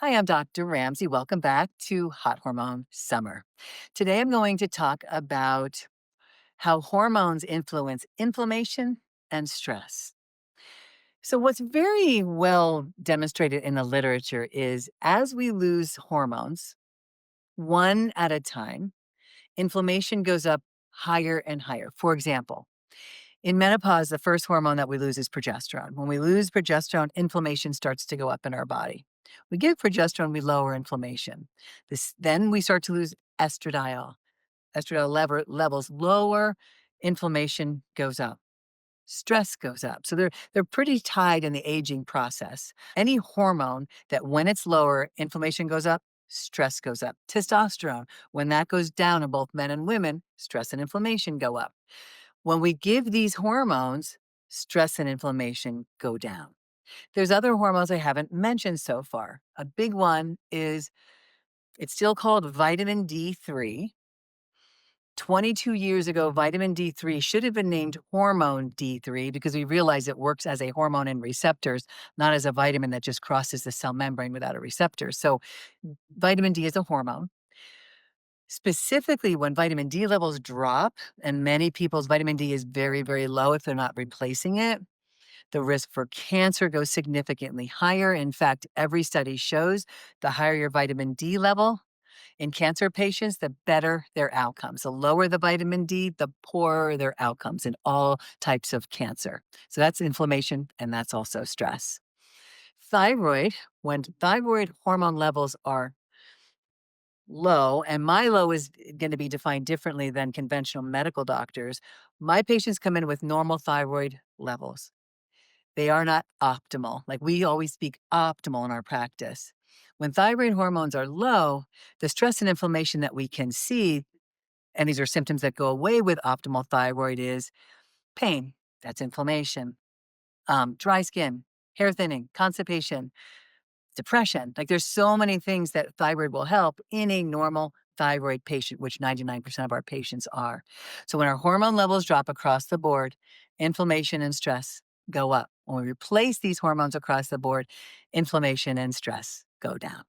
Hi, I'm Dr. Ramsey. Welcome back to Hot Hormone Summer. Today I'm going to talk about how hormones influence inflammation and stress. So, what's very well demonstrated in the literature is as we lose hormones, one at a time, inflammation goes up higher and higher. For example, in menopause, the first hormone that we lose is progesterone. When we lose progesterone, inflammation starts to go up in our body. We give progesterone, we lower inflammation. Then we start to lose estradiol. Levels lower, inflammation goes up. Stress goes up. So they're pretty tied in the aging process. Any hormone that when it's lower, inflammation goes up, stress goes up. Testosterone, when that goes down in both men and women, stress and inflammation go up. When we give these hormones, stress and inflammation go down. There's other hormones I haven't mentioned so far. A big one is it's still called vitamin D3. 22 years ago, vitamin D3 should have been named hormone D3 because we realized it works as a hormone in receptors, not as a vitamin that just crosses the cell membrane without a receptor. So, vitamin D is a hormone. Specifically, when vitamin D levels drop, and many people's vitamin D is very, very low if they're not replacing it, the risk for cancer goes significantly higher. In fact, every study shows the higher your vitamin D level in cancer patients, the better their outcomes. The lower the vitamin D, the poorer their outcomes in all types of cancer. So that's inflammation and that's also stress. Thyroid, when thyroid hormone levels are low, and my low is going to be defined differently than conventional medical doctors. My patients come in with normal thyroid levels. They are not optimal. Like we always speak optimal in our practice. When thyroid hormones are low, the stress and inflammation that we can see, and these are symptoms that go away with optimal thyroid, is pain. That's inflammation. Dry skin, hair thinning, constipation, depression. Like there's so many things that thyroid will help in a normal thyroid patient, which 99% of our patients are. So when our hormone levels drop across the board, inflammation and stress go up. When we replace these hormones across the board, inflammation and stress go down.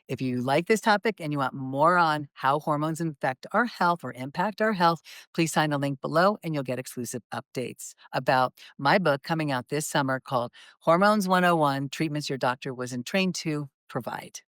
If you like this topic and you want more on how hormones affect our health or impact our health, please sign the link below and you'll get exclusive updates about my book coming out this summer called Hormones 101 Treatments Your Doctor Wasn't Trained to Provide.